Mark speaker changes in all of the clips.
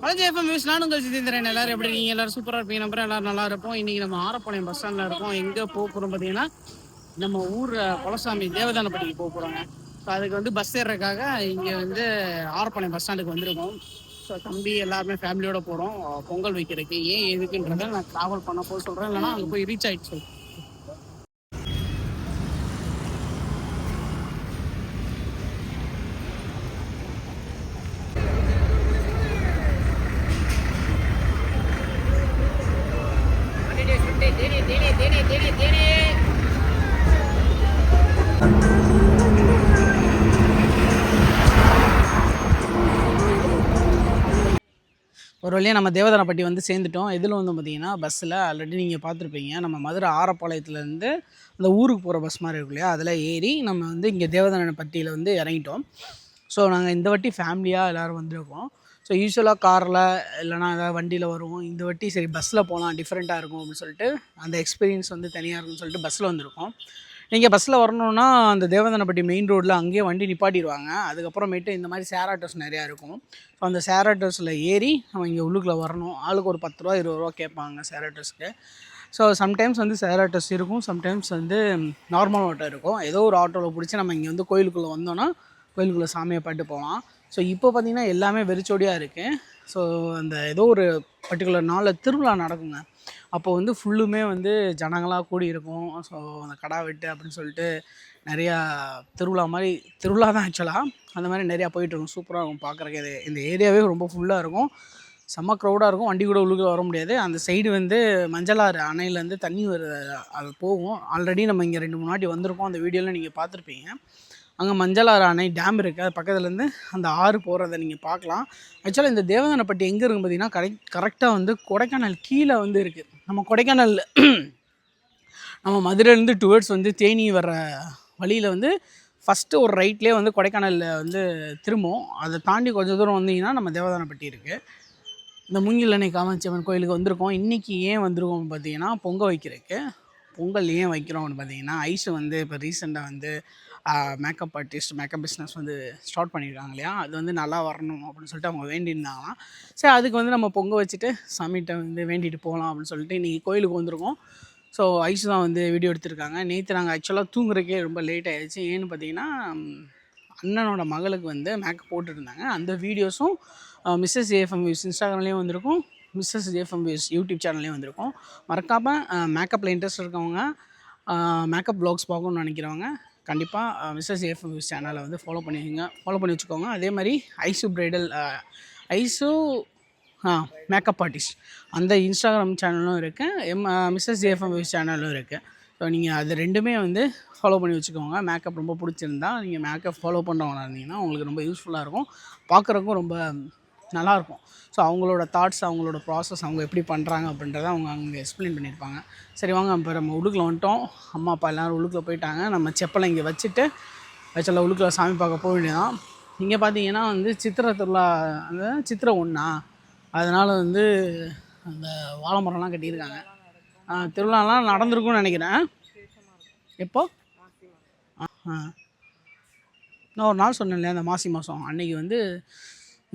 Speaker 1: JFM news நானும் உங்கள் சிதேந்திரன். எல்லாரும் எப்படி நீங்கள் எல்லாரும் சூப்பராக இருப்பீங்க நம்புறேன். எல்லாரும் நல்லா இருப்போம். இன்றைக்கி நம்ம ஆரப்பாளையம் பஸ் ஸ்டாண்டில் இருக்கோம். எங்கே போக போகிறோம் பார்த்தீங்கன்னா நம்ம ஊர் குலசாமி தேவதானப்பட்டிக்கு போக போகிறோங்க. ஸோ அதுக்கு வந்து பஸ் ஏறுறதுக்காக இங்கே வந்து ஆரப்பாளையம் பஸ் ஸ்டாண்டுக்கு வந்திருக்கோம். ஸோ தம்பி எல்லாருமே ஃபேமிலியோடு போகிறோம் பொங்கல் வைக்கிறதுக்கு. ஏன் எதுக்குன்றதை நான் ட்ராவல் பண்ண போக சொல்கிறேன், இல்லைனா அங்கே போய் ரீச் ஆகிடுச்சு. ஒரு வழியாக நம்ம தேவதானப்பட்டி வந்து சேர்ந்துட்டோம். இதில் வந்து பார்த்திங்கன்னா பஸ்ஸில் ஆல்ரெடி நீங்கள் பார்த்துருப்பீங்க. நம்ம மதுரை ஆரப்பாளையத்துலேருந்து அந்த ஊருக்கு போகிற பஸ் மாதிரி இருக்கு இல்லையா, அதில் ஏறி நம்ம வந்து இங்கே தேவதானப்பட்டியில் வந்து இறங்கிட்டோம். ஸோ நாங்கள் இந்த வாட்டி ஃபேமிலியாக எல்லோரும் வந்திருக்கோம். ஸோ யூஸ்வலாக காரில் இல்லைனா ஏதாவது வண்டியில் வருவோம். இந்த வாட்டி சரி பஸ்ஸில் போகலாம், டிஃப்ரெண்ட்டாக இருக்கும் அப்படின்னு சொல்லிட்டு அந்த எக்ஸ்பீரியன்ஸ் வந்து தனியாக இருக்கும்னு சொல்லிட்டு பஸ்ஸில் வந்திருக்கோம். நீங்கள் பஸ்ஸில் வரணுன்னா அந்த தேவதானப்பட்டி மெயின் ரோட்டில் அங்கேயே வண்டி நிப்பாட்டிடுவாங்க. அதுக்கப்புறமேட்டு இந்த மாதிரி ஷேர் ஆட்டோஸ் நிறையா இருக்கும். ஸோ அந்த ஷேர் ஆட்டோஸில் ஏறி நம்ம இங்கே உள்ளுக்குள்ளே வரணும். ஆளுக்கு ஒரு 10 ரூபா 20 ரூபா கேட்பாங்க ஷேர் ஆட்டோஸ்க்கு. ஸோ சம்டைம்ஸ் வந்து ஷேர் ஆட்டோஸ் இருக்கும், சம்டைம்ஸ் வந்து நார்மல் ஆட்டோ இருக்கும். ஏதோ ஒரு ஆட்டோவில் பிடிச்சி நம்ம இங்கே வந்து கோயிலுக்குள்ளே வந்தோன்னா கோயிலுக்குள்ளே சாமியை பாட்டு போகலாம். ஸோ இப்போ பார்த்திங்கன்னா எல்லாமே வெறிச்சோடியாக இருக்குது. ஸோ அந்த ஏதோ ஒரு பர்டிகுலர் நாளில் திருவிழா நடக்குங்க. அப்போ வந்து ஃபுல்லுமே வந்து ஜனங்களாக கூடி இருக்கும். ஸோ அந்த கடா வெட்டு அப்படின்னு சொல்லிட்டு நிறையா திருவிழா தான் ஆக்சுவலாக. அந்த மாதிரி நிறையா போயிட்டுருக்கும். சூப்பராக இருக்கும் பார்க்குறக்கு. இந்த ஏரியாவே ரொம்ப ஃபுல்லாக இருக்கும். செம்ம க்ரௌடாக இருக்கும். வண்டி கூட உள்ளுக்கு வர முடியாது. அந்த சைடு வந்து மஞ்சளாறு அணையிலேருந்து தண்ணி வருது, அது போகும். ஆல்ரெடி நம்ம இங்கே 2-3 வாட்டி வந்திருக்கோம். அந்த வீடியோவில் நீங்கள் பார்த்துருப்பீங்க. அங்கே மஞ்சளாறு அணை டேம் இருக்குது. அது பக்கத்துலேருந்து அந்த ஆறு போகிறத நீங்கள் பார்க்கலாம். ஆக்சுவலாக இந்த தேவதானப்பட்டி எங்கே இருக்குன்னு பார்த்தீங்கன்னா கரெக்டாக வந்து கொடைக்கானல் கீழே வந்து இருக்குது. நம்ம கொடைக்கானல் நம்ம மதுரையிலேருந்து டுவர்ட்ஸ் வந்து தேனி வர்ற வழியில் வந்து ஃபஸ்ட்டு ஒரு ரைட்லேயே வந்து கொடைக்கானலில் வந்து திரும்பும். அதை தாண்டி கொஞ்சம் தூரம் வந்தீங்கன்னா நம்ம தேவதானப்பட்டி இருக்குது. இந்த மூங்கிலணை காமாட்சியம்மன் கோயிலுக்கு வந்திருக்கோம். இன்றைக்கி ஏன் வந்திருக்கோம்னு பார்த்தீங்கன்னா பொங்கல் வைக்கிறதுக்கு. பொங்கல் ஏன் வைக்கிறோம்னு பார்த்தீங்கன்னா ஐஸு வந்து இப்போ ரீசெண்டாக வந்து மேக்கப் ஆர்டிஸ்ட் மேக்கப் பிஸ்னஸ் வந்து ஸ்டார்ட் பண்ணியிருக்காங்க இல்லையா, அது வந்து நல்லா வரணும் அப்படின்னு சொல்லிட்டு அவங்க வேண்டியிருந்தாங்களாம். சரி அதுக்கு வந்து நம்ம பொங்கல் வச்சுட்டு சாமிகிட்ட வந்து வேண்டிட்டு போகலாம் அப்படின்னு சொல்லிட்டு இன்றைக்கி கோயிலுக்கு வந்திருக்கோம். ஸோ ஐஸு தான் வந்து வீடியோ எடுத்திருக்காங்க. நேற்று நாங்கள் ஆக்சுவலாக தூங்குறதுக்கே ரொம்ப லேட் ஆகிடுச்சு. ஏன்னு பார்த்தீங்கன்னா அண்ணனோட மகளுக்கு வந்து மேக்கப் போட்டுருந்தாங்க. அந்த வீடியோஸும் மிஸ்ஸஸ் JFM வியூஸ் இன்ஸ்டாகிராம்லேயும் வந்திருக்கும், மிஸ்ஸஸ் JFM வியூஸ் யூடியூப் சேனல்லையும் வந்திருக்கும். மறக்காமல் மேக்கப்பில் இன்ட்ரெஸ்ட் இருக்கவங்க, மேக்கப் ப்ளாக்ஸ் பார்க்கணுன்னு நினைக்கிறவங்க கண்டிப்பாக மிஸ்ஸஸ் JFM வியூஸ் சேனலை வந்து ஃபாலோ பண்ணி வச்சுக்கோங்க. அதே மாதிரி Aishu bridal Aishu makeup artist அந்த இன்ஸ்டாகிராம் சேனலும் இருக்குது, மிஸ்ஸஸ் JFM வியூஸ் சேனலும் இருக்குது. ஸோ நீங்கள் அது ரெண்டுமே வந்து ஃபாலோ பண்ணி வச்சுக்கோங்க. மேக்கப் ரொம்ப பிடிச்சிருந்தா நீங்கள் மேக்கப் ஃபாலோ பண்ணுறவங்களா இருந்தீங்கன்னா உங்களுக்கு ரொம்ப யூஸ்ஃபுல்லாக இருக்கும், பார்க்குறக்கும் ரொம்ப நல்லாயிருக்கும். ஸோ அவங்களோட தாட்ஸ், அவங்களோட ப்ராசஸ், அவங்க எப்படி பண்ணுறாங்க அப்படின்றத அவங்க அங்கே எக்ஸ்பிளைன் பண்ணியிருப்பாங்க. சரி வாங்க இப்போ நம்ம உள்ளுக்குள்ள வந்துட்டோம். அம்மா அப்பா எல்லோரும் உள்ளுக்குள்ள போயிட்டாங்க. நம்ம செப்பலை இங்கே வச்சுட்டு ஆக்சுவலாக உள்ளுக்குள்ள சாமி பார்க்க போக வேண்டியதான். இங்கே பார்த்தீங்கன்னா வந்து சித்திரை திருவிழா, அந்த சித்திரை 1 அதனால் வந்து அந்த வாழை மரம்லாம் கட்டியிருக்காங்க. திருவிழாலாம் நடந்திருக்கும்னு நினைக்கிறேன். எப்போ நான் ஒரு நாள் சொன்னேன் இல்லையா, அந்த மாசி மாதம் அன்றைக்கி வந்து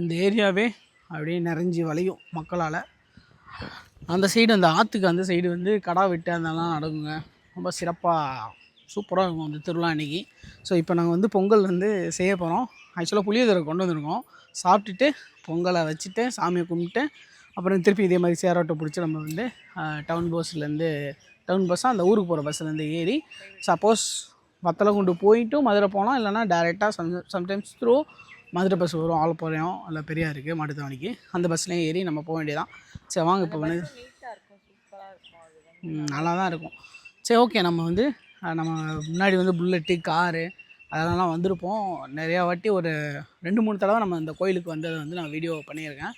Speaker 1: இந்த ஏரியாவே அப்படியே நிறைஞ்சி வளையும் மக்களால். அந்த சைடு அந்த ஆற்றுக்கு அந்த சைடு வந்து கடா வெட்டு அதெல்லாம் நடக்குங்க. ரொம்ப சிறப்பாக சூப்பராக இருக்கும் அந்த திருவிழா அன்றைக்கி. ஸோ இப்போ நாங்கள் வந்து பொங்கல் வந்து செய்ய போகிறோம். ஆக்சுவலாக புளியோதரை கொண்டு வந்திருக்கோம். சாப்பிட்டுட்டு பொங்கலை வச்சுட்டு சாமியை கும்பிட்டு அப்புறம் திருப்பி இதே மாதிரி ஷேர் ஆட்டோ பிடிச்சி நம்ம வந்து டவுன் பஸ்ஸாக அந்த ஊருக்கு போகிற பஸ்ஸிலேருந்து ஏறி சப்போஸ் வத்தலகுண்டு போயிட்டும் மதுரை போகலாம், இல்லைனா டேரெக்டாக சம்டைம்ஸ் த்ரூ மதுரை பஸ் வரும், ஆலப்பாளையம் இல்லை பெரியாருக்கு மாட்டுத்தாவணிக்கு, அந்த பஸ்லேயும் ஏறி நம்ம போக வேண்டியதான். சரி வாங்க இப்போ வந்து நல்லா தான் இருக்கும். சரி ஓகே, நம்ம வந்து நம்ம முன்னாடி வந்து புல்லட்டு காரு அதெல்லாம் வந்திருப்போம் நிறையா வாட்டி. ஒரு 2-3 தடவை நம்ம இந்த கோயிலுக்கு வந்ததை வந்து நான் வீடியோ பண்ணியிருக்கேன்.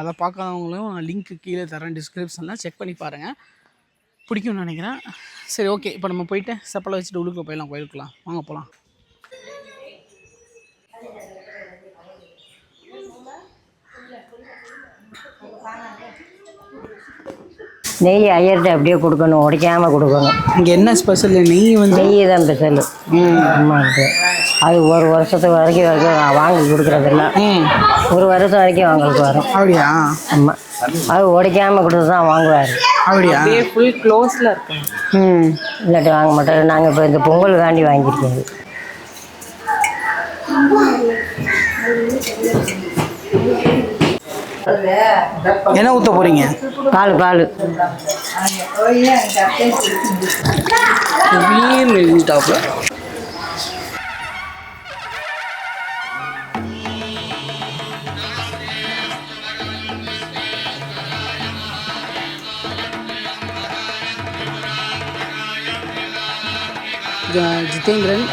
Speaker 1: அதை பார்க்காதவங்களும் நான் லிங்க்கு கீழே தரேன் டிஸ்கிரிப்ஷனில், செக் பண்ணி பாருங்கள், பிடிக்கும்னு நினைக்கிறேன். சரி ஓகே, இப்போ நம்ம போயிட்டு செப்பலை வச்சுட்டு உள்ளுக்குள்ள போயிடலாம், கோயிலுக்குலாம் வாங்க போகலாம்.
Speaker 2: நெய் ஐயர்கிட்ட அப்படியே கொடுக்கணும், உடைக்காமல் கொடுக்கணும்.
Speaker 1: இங்கே என்ன ஸ்பெஷல்? நெய் வந்து
Speaker 2: நெய் தான் ஸ்பெஷல். ஆமாம், அது ஒரு வருஷத்துக்கு வரைக்கும் நான் வாங்கி கொடுக்குறதில்ல. 1 வருஷம் வரைக்கும் அவங்களுக்கு வரும்.
Speaker 1: அப்படியா?
Speaker 2: ஆமாம், அது உடைக்காமல் கொடுத்து தான் வாங்குவார்.
Speaker 1: அப்படியா?
Speaker 3: ஃபுல் க்ளோஸில் இருக்கும்.
Speaker 2: இல்லாட்டி வாங்க மாட்டார். நாங்கள் இப்போ இந்த பொங்கலுக்காண்டி வாங்கியிருக்கோம்.
Speaker 1: என்ன ஊற்ற போகிறீங்க?
Speaker 2: பால்
Speaker 1: எழுதிட்டாப்புல. ஜிதேந்திரன்